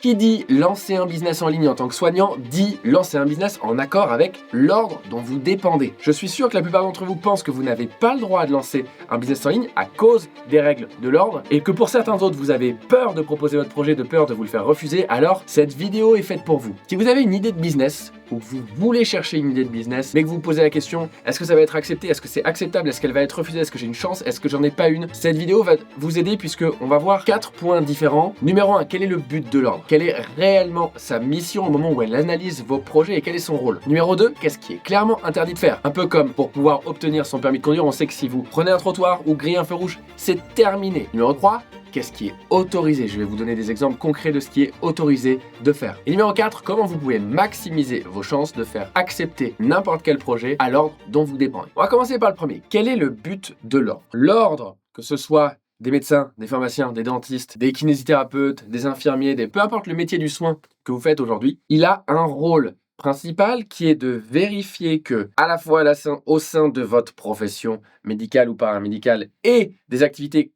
Qui dit lancer un business en ligne en tant que soignant, dit lancer un business en accord avec l'ordre dont vous dépendez. Je suis sûr que la plupart d'entre vous pensent que vous n'avez pas le droit de lancer un business en ligne à cause des règles de l'ordre et que pour certains autres, vous avez peur de proposer votre projet, de peur de vous le faire refuser, alors cette vidéo est faite pour vous. Si vous avez une idée de business, ou que vous voulez chercher une idée de business, mais que vous vous posez la question, est-ce que ça va être accepté, est-ce que c'est acceptable, est-ce qu'elle va être refusée, est-ce que j'ai une chance, est-ce que j'en ai pas une? Cette vidéo va vous aider puisque on va voir 4 points différents. Numéro 1, quel est le but de l'ordre? Quelle est réellement sa mission au moment où elle analyse vos projets et quel est son rôle? Numéro 2, qu'est-ce qui est clairement interdit de faire? Un peu comme pour pouvoir obtenir son permis de conduire, on sait que si vous prenez un trottoir ou grillez un feu rouge, c'est terminé. Numéro 3, qu'est-ce qui est autorisé? Je vais vous donner des exemples concrets de ce qui est autorisé de faire. Et numéro 4, comment vous pouvez maximiser vos chances de faire accepter n'importe quel projet à l'ordre dont vous dépendez. On va commencer par le premier. Quel est le but de l'ordre? L'ordre, que ce soit des médecins, des pharmaciens, des dentistes, des kinésithérapeutes, des infirmiers, peu importe le métier du soin que vous faites aujourd'hui, il a un rôle principal qui est de vérifier que, à la fois au sein de votre profession médicale ou paramédicale et des activités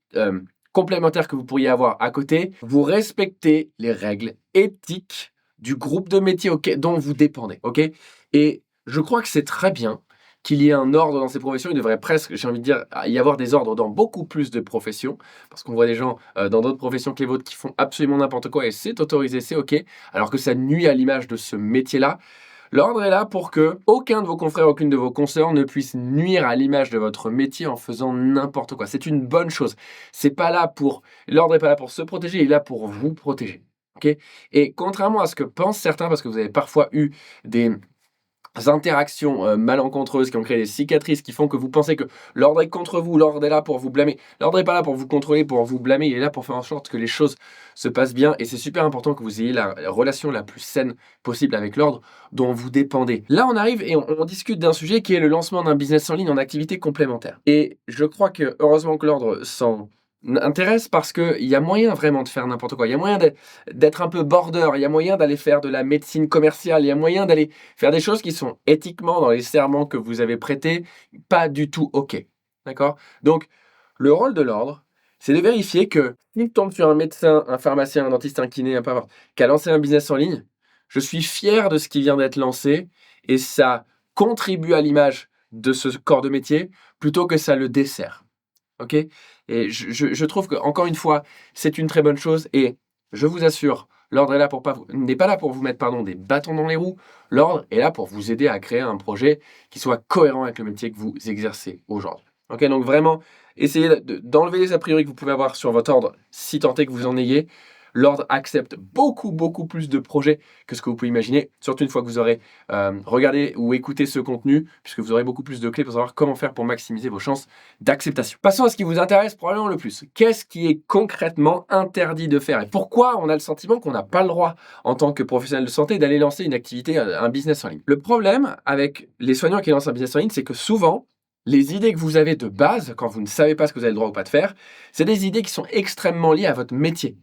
complémentaires que vous pourriez avoir à côté, vous respectez les règles éthiques du groupe de métiers dont vous dépendez. Et je crois que c'est très bien qu'il y ait un ordre dans ces professions. Il devrait presque, j'ai envie de dire, y avoir des ordres dans beaucoup plus de professions, parce qu'on voit des gens dans d'autres professions que les vôtres qui font absolument n'importe quoi et c'est autorisé, c'est OK, alors que ça nuit à l'image de ce métier-là. L'ordre est là pour que aucun de vos confrères, aucune de vos consoeurs ne puisse nuire à l'image de votre métier en faisant n'importe quoi. C'est une bonne chose. L'ordre n'est pas là pour se protéger, il est là pour vous protéger. Et contrairement à ce que pensent certains, parce que vous avez parfois eu des interactions malencontreuses qui ont créé des cicatrices qui font que vous pensez que l'ordre est contre vous, l'ordre est là pour vous blâmer. L'ordre n'est pas là pour vous contrôler, pour vous blâmer, il est là pour faire en sorte que les choses se passent bien et c'est super important que vous ayez la relation la plus saine possible avec l'ordre dont vous dépendez. Là, on arrive et on discute d'un sujet qui est le lancement d'un business en ligne en activité complémentaire. Et je crois que heureusement que l'ordre s'en intéresse parce qu'il y a moyen vraiment de faire n'importe quoi. Il y a moyen d'être un peu border, il y a moyen d'aller faire de la médecine commerciale, il y a moyen d'aller faire des choses qui sont éthiquement dans les serments que vous avez prêtés pas du tout OK. D'accord? Donc, le rôle de l'ordre, c'est de vérifier que s'il tombe sur un médecin, un pharmacien, un dentiste, un kiné, un peu importe, qui a lancé un business en ligne, je suis fier de ce qui vient d'être lancé et ça contribue à l'image de ce corps de métier plutôt que ça le dessert. Et je trouve que, encore une fois, c'est une très bonne chose et je vous assure, l'ordre est là n'est pas là pour vous mettre des bâtons dans les roues. L'ordre est là pour vous aider à créer un projet qui soit cohérent avec le métier que vous exercez aujourd'hui. Donc vraiment, essayez d'enlever les a priori que vous pouvez avoir sur votre ordre si tant est que vous en ayez. L'ordre accepte beaucoup, beaucoup plus de projets que ce que vous pouvez imaginer, surtout une fois que vous aurez regardé ou écouté ce contenu, puisque vous aurez beaucoup plus de clés pour savoir comment faire pour maximiser vos chances d'acceptation. Passons à ce qui vous intéresse probablement le plus. Qu'est-ce qui est concrètement interdit de faire et pourquoi on a le sentiment qu'on n'a pas le droit, en tant que professionnel de santé, d'aller lancer une activité, un business en ligne? Le problème avec les soignants qui lancent un business en ligne, c'est que souvent, les idées que vous avez de base, quand vous ne savez pas ce que vous avez le droit ou pas de faire, c'est des idées qui sont extrêmement liées à votre métier.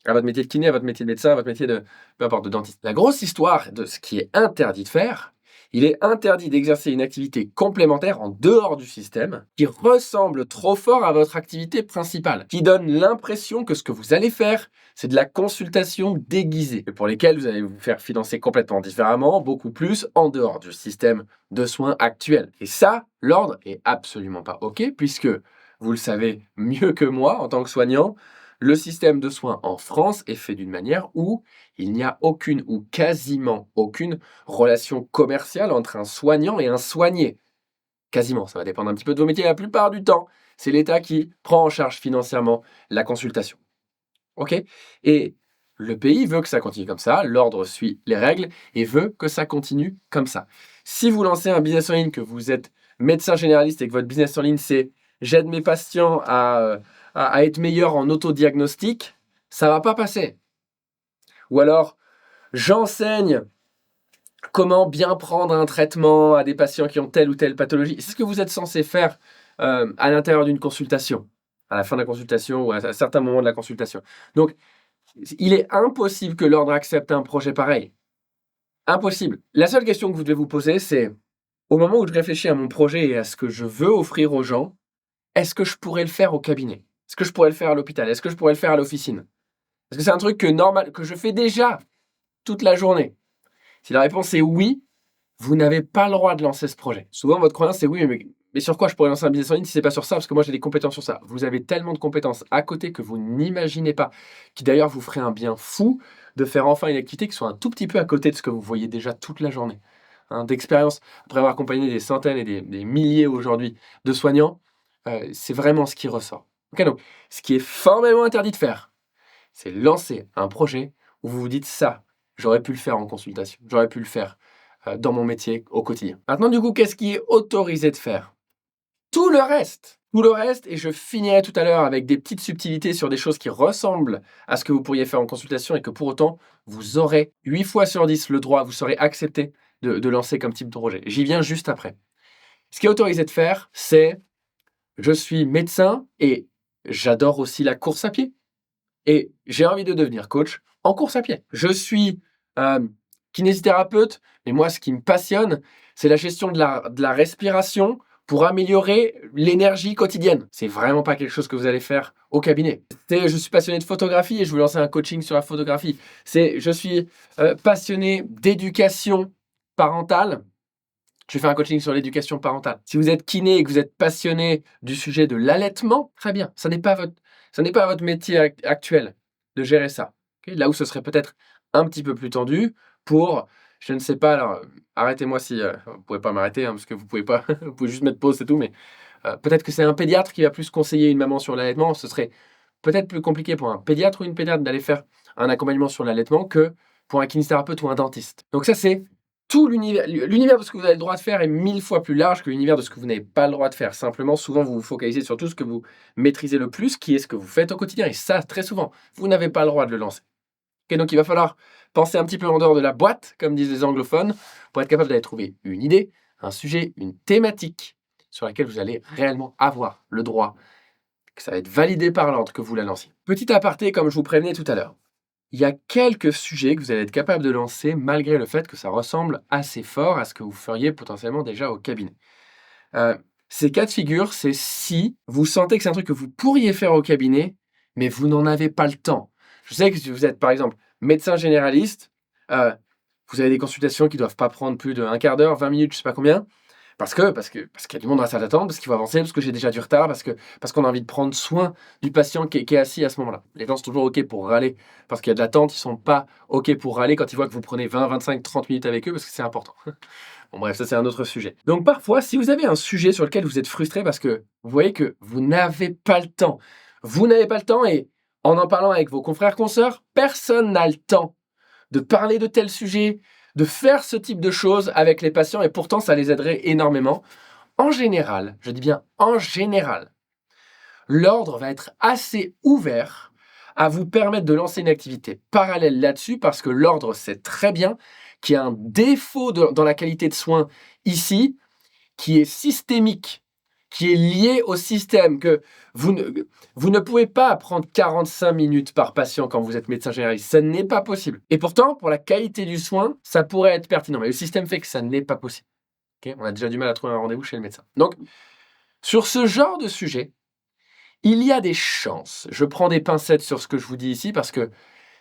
À votre métier de kiné, à votre métier de médecin, à votre métier de, peu importe, de dentiste. La grosse histoire de ce qui est interdit de faire, il est interdit d'exercer une activité complémentaire en dehors du système qui ressemble trop fort à votre activité principale, qui donne l'impression que ce que vous allez faire, c'est de la consultation déguisée, et pour lesquelles vous allez vous faire financer complètement différemment, beaucoup plus en dehors du système de soins actuel. Et ça, l'ordre est absolument pas OK, puisque, vous le savez mieux que moi en tant que soignant, le système de soins en France est fait d'une manière où il n'y a aucune ou quasiment aucune relation commerciale entre un soignant et un soigné. Quasiment, ça va dépendre un petit peu de vos métiers. La plupart du temps, c'est l'État qui prend en charge financièrement la consultation. Et le pays veut que ça continue comme ça, l'ordre suit les règles et veut que ça continue comme ça. Si vous lancez un business en ligne, que vous êtes médecin généraliste et que votre business en ligne, c'est « j'aide mes patients à être meilleurs en autodiagnostic », ça ne va pas passer. Ou alors, j'enseigne comment bien prendre un traitement à des patients qui ont telle ou telle pathologie. C'est ce que vous êtes censé faire à l'intérieur d'une consultation, à la fin de la consultation ou à certains moments de la consultation. Donc, il est impossible que l'ordre accepte un projet pareil. Impossible. La seule question que vous devez vous poser, c'est, au moment où je réfléchis à mon projet et à ce que je veux offrir aux gens, est-ce que je pourrais le faire au cabinet? Est-ce que je pourrais le faire à l'hôpital? Est-ce que je pourrais le faire à l'officine? Est-ce que c'est un truc que je fais déjà toute la journée? Si la réponse est oui, vous n'avez pas le droit de lancer ce projet. Souvent, votre croyance, c'est oui, mais sur quoi je pourrais lancer un business en ligne si c'est pas sur ça? Parce que moi, j'ai des compétences sur ça. Vous avez tellement de compétences à côté que vous n'imaginez pas, qui d'ailleurs vous ferait un bien fou de faire enfin une activité qui soit un tout petit peu à côté de ce que vous voyez déjà toute la journée. D'expérience, après avoir accompagné des centaines et des milliers aujourd'hui de soignants, c'est vraiment ce qui ressort. Ok, donc, ce qui est formellement interdit de faire, c'est lancer un projet où vous vous dites ça, j'aurais pu le faire en consultation, j'aurais pu le faire dans mon métier au quotidien. Maintenant, du coup, qu'est-ce qui est autorisé de faire? Tout le reste. Tout le reste, et je finirai tout à l'heure avec des petites subtilités sur des choses qui ressemblent à ce que vous pourriez faire en consultation et que pour autant, vous aurez 8 fois sur 10 le droit, vous serez accepté de lancer comme type de projet. J'y viens juste après. Ce qui est autorisé de faire, c'est je suis médecin et j'adore aussi la course à pied. Et j'ai envie de devenir coach en course à pied. Je suis kinésithérapeute, mais moi, ce qui me passionne, c'est la gestion de la respiration pour améliorer l'énergie quotidienne. C'est vraiment pas quelque chose que vous allez faire au cabinet. Je suis passionné de photographie et je veux lancer un coaching sur la photographie. Je suis passionné d'éducation parentale. Je vais faire un coaching sur l'éducation parentale. Si vous êtes kiné et que vous êtes passionné du sujet de l'allaitement, très bien. Ça n'est pas votre métier actuel de gérer ça. Okay, là où ce serait peut-être un petit peu plus tendu pour, je ne sais pas, alors arrêtez-moi si vous ne pouvez pas m'arrêter, parce que vous pouvez pas, vous pouvez juste mettre pause, c'est tout, mais peut-être que c'est un pédiatre qui va plus conseiller une maman sur l'allaitement. Ce serait peut-être plus compliqué pour un pédiatre ou une pédiatre d'aller faire un accompagnement sur l'allaitement que pour un kinésithérapeute ou un dentiste. Donc ça, c'est tout l'univers de ce que vous avez le droit de faire est 1000 fois plus large que l'univers de ce que vous n'avez pas le droit de faire. Simplement, souvent, vous vous focalisez sur tout ce que vous maîtrisez le plus, qui est ce que vous faites au quotidien. Et ça, très souvent, vous n'avez pas le droit de le lancer. Okay, donc, il va falloir penser un petit peu en dehors de la boîte, comme disent les anglophones, pour être capable d'aller trouver une idée, un sujet, une thématique sur laquelle vous allez réellement avoir le droit, que ça va être validé par l'ordre que vous la lanciez. Petit aparté, comme je vous prévenais tout à l'heure. Il y a quelques sujets que vous allez être capable de lancer malgré le fait que ça ressemble assez fort à ce que vous feriez potentiellement déjà au cabinet. Ces cas de figure, c'est si vous sentez que c'est un truc que vous pourriez faire au cabinet, mais vous n'en avez pas le temps. Je sais que si vous êtes, par exemple, médecin généraliste, vous avez des consultations qui ne doivent pas prendre plus d'un quart d'heure, 20 minutes, je ne sais pas combien, parce qu'il y a du monde dans la salle d'attente, parce qu'il faut avancer, parce que j'ai déjà du retard, parce qu'on a envie de prendre soin du patient qui est assis à ce moment-là. Les gens sont toujours OK pour râler parce qu'il y a de l'attente, ils ne sont pas OK pour râler quand ils voient que vous prenez 20, 25, 30 minutes avec eux parce que c'est important. Bon bref, ça c'est un autre sujet. Donc parfois, si vous avez un sujet sur lequel vous êtes frustré parce que vous voyez que vous n'avez pas le temps, et en parlant avec vos confrères consoeurs, personne n'a le temps de parler de tel sujet, de faire ce type de choses avec les patients et pourtant ça les aiderait énormément. En général, je dis bien en général, l'ordre va être assez ouvert à vous permettre de lancer une activité parallèle là-dessus parce que l'ordre sait très bien qu'il y a un défaut dans la qualité de soins ici qui est systémique, qui est lié au système, que vous ne pouvez pas prendre 45 minutes par patient quand vous êtes médecin généraliste. Ça n'est pas possible. Et pourtant, pour la qualité du soin, ça pourrait être pertinent. Mais le système fait que ça n'est pas possible. Okay, on a déjà du mal à trouver un rendez-vous chez le médecin. Donc, sur ce genre de sujet, il y a des chances. Je prends des pincettes sur ce que je vous dis ici parce que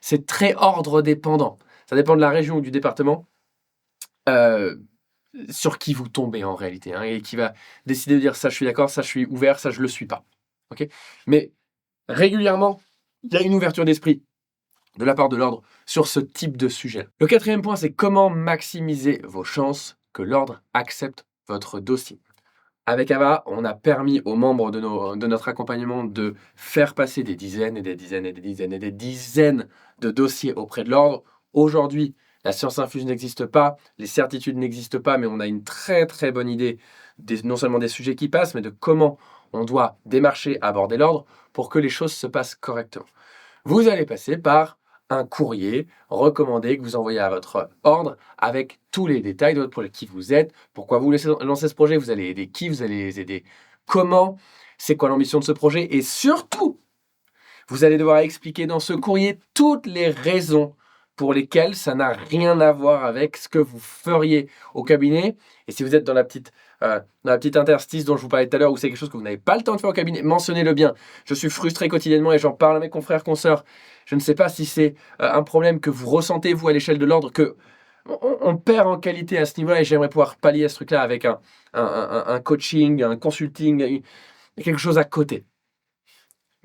c'est très ordre dépendant. Ça dépend de la région ou du département. Sur qui vous tombez en réalité, et qui va décider de dire ça je suis d'accord, ça je suis ouvert, ça je le suis pas. Okay, mais régulièrement, il y a une ouverture d'esprit de la part de l'ordre sur ce type de sujet. Le quatrième point, c'est comment maximiser vos chances que l'ordre accepte votre dossier. Avec Ava, on a permis aux membres de notre accompagnement de faire passer des dizaines et des dizaines et des dizaines et des dizaines de dossiers auprès de l'ordre. Aujourd'hui, la science infuse n'existe pas, les certitudes n'existent pas, mais on a une très très bonne idée non seulement des sujets qui passent, mais de comment on doit démarcher, aborder l'ordre pour que les choses se passent correctement. Vous allez passer par un courrier recommandé que vous envoyez à votre ordre avec tous les détails de votre projet, qui vous êtes, pourquoi vous lancez ce projet, vous allez aider qui, vous allez les aider comment, c'est quoi l'ambition de ce projet, et surtout, vous allez devoir expliquer dans ce courrier toutes les raisons pour lesquels ça n'a rien à voir avec ce que vous feriez au cabinet. Et si vous êtes dans la petite interstice dont je vous parlais tout à l'heure, où c'est quelque chose que vous n'avez pas le temps de faire au cabinet, mentionnez-le bien. Je suis frustré quotidiennement et j'en parle à mes confrères, consoeurs. Je ne sais pas si c'est un problème que vous ressentez, vous, à l'échelle de l'ordre, que on perd en qualité à ce niveau-là, et j'aimerais pouvoir pallier à ce truc-là avec un coaching, un consulting, quelque chose à côté.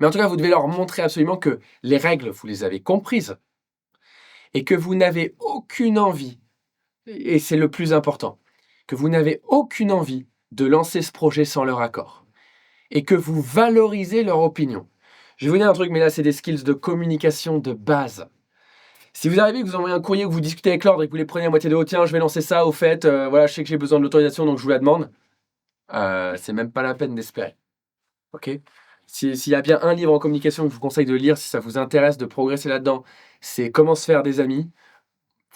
Mais en tout cas, vous devez leur montrer absolument que les règles, vous les avez comprises et que vous n'avez aucune envie, et c'est le plus important, que vous n'avez aucune envie de lancer ce projet sans leur accord et que vous valorisez leur opinion. Je vais vous dire un truc, mais là, c'est des skills de communication de base. Si vous arrivez, que vous envoyez un courrier, que vous discutez avec l'ordre et que vous les prenez à moitié de haut, tiens, je vais lancer ça, au fait, voilà, je sais que j'ai besoin de l'autorisation, donc je vous la demande, c'est même pas la peine d'espérer. Ok ? S'il y a bien un livre en communication que je vous conseille de lire, si ça vous intéresse de progresser là-dedans, c'est Comment se faire des amis.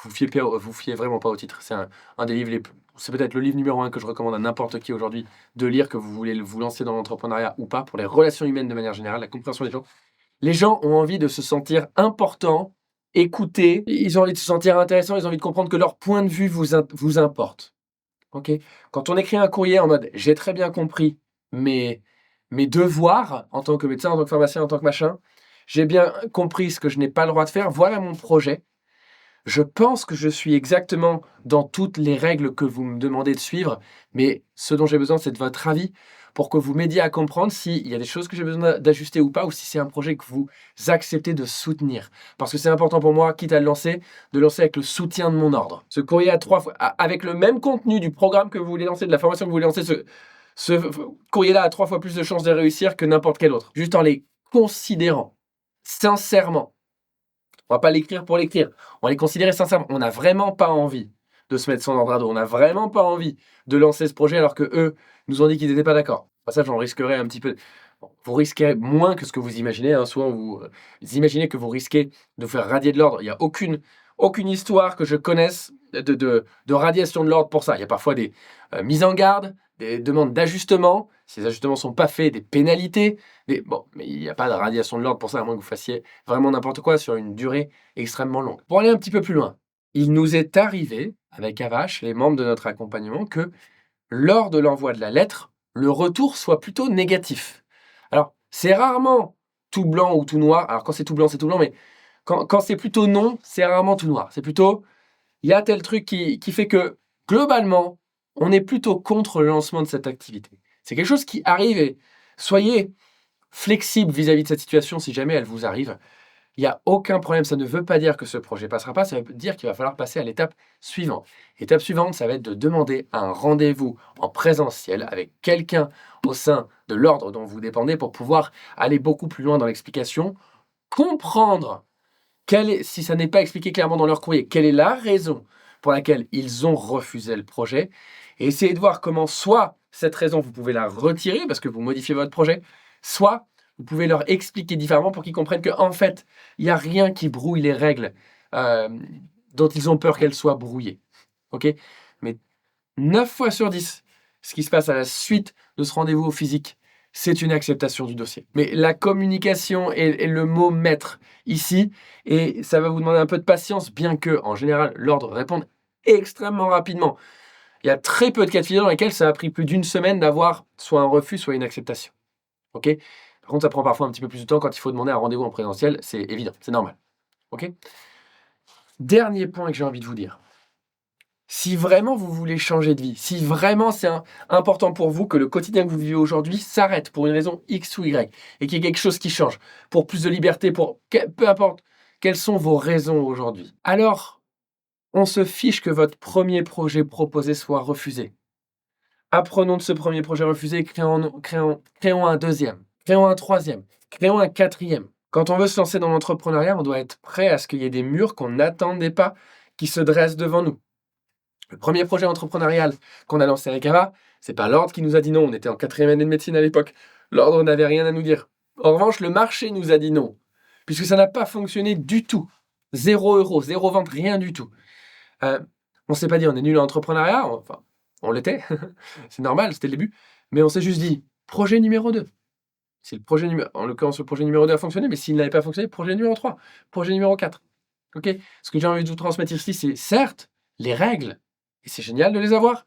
Vous fiez vraiment pas au titre. C'est un des livres c'est peut-être le livre numéro 1 que je recommande à n'importe qui aujourd'hui de lire, que vous voulez vous lancer dans l'entrepreneuriat ou pas, pour les relations humaines de manière générale, la compréhension des gens. Les gens ont envie de se sentir importants, écoutés, ils ont envie de se sentir intéressants, ils ont envie de comprendre que leur point de vue vous importe. Ok ? Quand on écrit un courrier en mode « j'ai très bien compris mes devoirs en tant que médecin, en tant que pharmacien, en tant que machin, j'ai bien compris ce que je n'ai pas le droit de faire, voilà mon projet. Je pense que je suis exactement dans toutes les règles que vous me demandez de suivre, mais ce dont j'ai besoin, c'est de votre avis pour que vous m'aidiez à comprendre s'il y a des choses que j'ai besoin d'ajuster ou pas, ou si c'est un projet que vous acceptez de soutenir. Parce que c'est important pour moi, quitte à le lancer, de lancer avec le soutien de mon ordre. Ce courrier avec le même contenu du programme que vous voulez lancer, de la formation que vous voulez lancer, ce courrier-là a 3 fois plus de chances de réussir que n'importe quel autre. Juste en les considérant sincèrement. On va pas l'écrire pour l'écrire. On va les considérer sincèrement. On n'a vraiment pas envie de se mettre son ordre à dos. On n'a vraiment pas envie de lancer ce projet alors que eux nous ont dit qu'ils n'étaient pas d'accord. Ça, j'en risquerais un petit peu. Bon, vous risquez moins que ce que vous imaginez. Souvent, vous imaginez que vous risquez de faire radier de l'ordre. Il n'y a aucune histoire que je connaisse de radiation de l'ordre pour ça. Il y a parfois des mises en garde, des demandes d'ajustement. Si les ajustements ne sont pas faits, des pénalités. Bon, mais il n'y a pas de radiation de l'ordre pour ça, à moins que vous fassiez vraiment n'importe quoi sur une durée extrêmement longue. Pour aller un petit peu plus loin, il nous est arrivé, avec Avache, les membres de notre accompagnement, que lors de l'envoi de la lettre, le retour soit plutôt négatif. Alors, c'est rarement tout blanc ou tout noir. Alors, quand c'est tout blanc, mais quand c'est plutôt non, c'est rarement tout noir. C'est plutôt, il y a tel truc qui fait que, globalement, on est plutôt contre le lancement de cette activité. C'est quelque chose qui arrive et soyez flexible vis-à-vis de cette situation si jamais elle vous arrive. Il n'y a aucun problème. Ça ne veut pas dire que ce projet ne passera pas. Ça veut dire qu'il va falloir passer à l'étape suivante. L'étape suivante, ça va être de demander un rendez-vous en présentiel avec quelqu'un au sein de l'ordre dont vous dépendez pour pouvoir aller beaucoup plus loin dans l'explication, comprendre si ça n'est pas expliqué clairement dans leur courrier, quelle est la raison pour laquelle ils ont refusé le projet, et essayer de voir comment soit cette raison, vous pouvez la retirer parce que vous modifiez votre projet, soit vous pouvez leur expliquer différemment pour qu'ils comprennent qu'en fait, il n'y a rien qui brouille les règles dont ils ont peur qu'elles soient brouillées. Ok ? Mais 9 fois sur 10, ce qui se passe à la suite de ce rendez-vous physique, c'est une acceptation du dossier. Mais la communication est le mot maître ici, et ça va vous demander un peu de patience, bien que, en général, l'ordre réponde extrêmement rapidement. Il y a très peu de cas de figure dans lesquels ça a pris plus d'1 semaine d'avoir soit un refus, soit une acceptation. Ok ? Par contre, ça prend parfois un petit peu plus de temps quand il faut demander un rendez-vous en présentiel, c'est évident, c'est normal. Ok ? Dernier point que j'ai envie de vous dire. Si vraiment vous voulez changer de vie, si vraiment c'est important pour vous que le quotidien que vous vivez aujourd'hui s'arrête pour une raison X ou Y, et qu'il y ait quelque chose qui change, pour plus de liberté, peu importe quelles sont vos raisons aujourd'hui, alors on se fiche que votre premier projet proposé soit refusé. Apprenons de ce premier projet refusé et créons un deuxième, créons un troisième, créons un quatrième. Quand on veut se lancer dans l'entrepreneuriat, on doit être prêt à ce qu'il y ait des murs qu'on n'attendait pas qui se dressent devant nous. Le premier projet entrepreneurial qu'on a lancé avec Ava, c'est pas l'ordre qui nous a dit non, on était en 4e année de médecine à l'époque. L'ordre n'avait rien à nous dire. En revanche, le marché nous a dit non, puisque ça n'a pas fonctionné du tout. 0 €, 0 vente, rien du tout. On s'est pas dit on est nul en entrepreneuriat, enfin, on l'était, c'est normal, c'était le début, mais on s'est juste dit, projet numéro 2. En l'occurrence, le projet numéro 2 a fonctionné, mais s'il n'avait pas fonctionné, projet numéro 3, projet numéro 4. Ok? Ce que j'ai envie de vous transmettre ici, c'est certes les règles, et c'est génial de les avoir,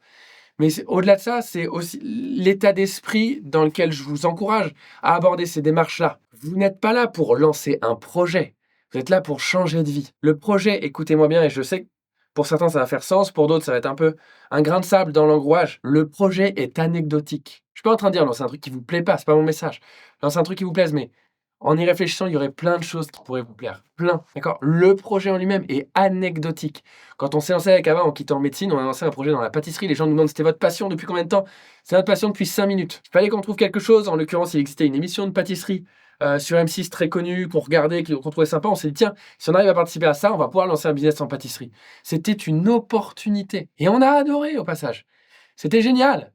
mais au-delà de ça, c'est aussi l'état d'esprit dans lequel je vous encourage à aborder ces démarches-là. Vous n'êtes pas là pour lancer un projet, vous êtes là pour changer de vie. Le projet, écoutez-moi bien, et je sais que pour certains ça va faire sens, pour d'autres ça va être un peu un grain de sable dans l'engouage. Le projet est anecdotique. Je suis pas en train de dire lancer un truc qui vous plaît pas, c'est pas mon message. Lancer un truc qui vous plaise, mais en y réfléchissant, il y aurait plein de choses qui pourraient vous plaire. Plein, d'accord? Le projet en lui-même est anecdotique. Quand on s'est lancé avec Ava en quittant médecine, on a lancé un projet dans la pâtisserie. Les gens nous demandent c'était votre passion depuis combien de temps? C'est notre passion depuis 5 minutes. Il fallait qu'on trouve quelque chose. En l'occurrence, il existait une émission de pâtisserie sur M6 très connue, qu'on regardait, qu'on trouvait sympa. On s'est dit, tiens, si on arrive à participer à ça, on va pouvoir lancer un business en pâtisserie. C'était une opportunité. Et on a adoré au passage. C'était génial.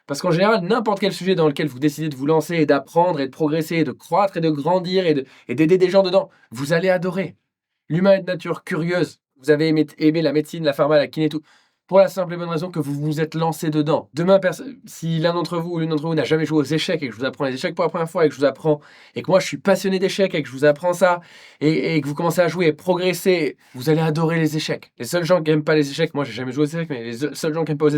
Parce qu'en général, n'importe quel sujet dans lequel vous décidez de vous lancer et d'apprendre et de progresser et de croître et de grandir et d'aider des gens dedans, vous allez adorer. L'humain est de nature curieuse. Vous avez aimé la médecine, la pharma, la kiné, tout. Pour la simple et bonne raison que vous vous êtes lancé dedans. Demain, si l'un d'entre vous ou l'une d'entre vous n'a jamais joué aux échecs et que je vous apprends les échecs pour la première fois et que je vous apprends, et que moi je suis passionné d'échecs et que je vous apprends ça, et que vous commencez à jouer et progresser, vous allez adorer les échecs. Les seuls gens qui n'aiment pas les échecs, moi j'ai jamais joué aux échecs, mais les seuls gens qui n'aiment pas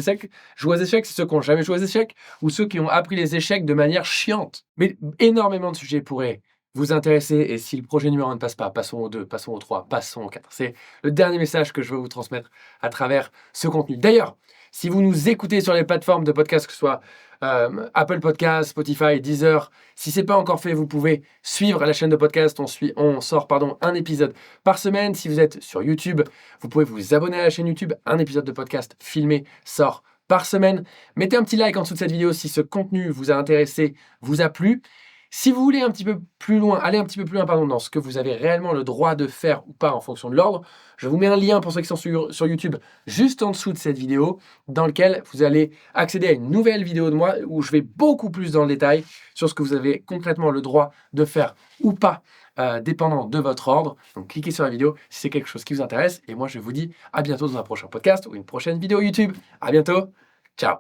jouer aux échecs, c'est ceux qui n'ont jamais joué aux échecs ou ceux qui ont appris les échecs de manière chiante. Mais énormément de sujets pourraient vous intéresser, et si le projet numéro 1 ne passe pas, passons au 2, passons au 3, passons au 4. C'est le dernier message que je veux vous transmettre à travers ce contenu. D'ailleurs, si vous nous écoutez sur les plateformes de podcast, que ce soit Apple Podcast, Spotify, Deezer, si ce n'est pas encore fait, vous pouvez suivre la chaîne de podcast. On sort un épisode par semaine. Si vous êtes sur YouTube, vous pouvez vous abonner à la chaîne YouTube. Un épisode de podcast filmé sort par semaine. Mettez un petit like en dessous de cette vidéo si ce contenu vous a intéressé, vous a plu. Si vous voulez aller un petit peu plus loin, dans ce que vous avez réellement le droit de faire ou pas en fonction de l'ordre, je vous mets un lien pour ceux qui sont sur YouTube juste en dessous de cette vidéo, dans lequel vous allez accéder à une nouvelle vidéo de moi où je vais beaucoup plus dans le détail sur ce que vous avez concrètement le droit de faire ou pas, dépendant de votre ordre. Donc cliquez sur la vidéo si c'est quelque chose qui vous intéresse. Et moi je vous dis à bientôt dans un prochain podcast ou une prochaine vidéo YouTube. À bientôt. Ciao.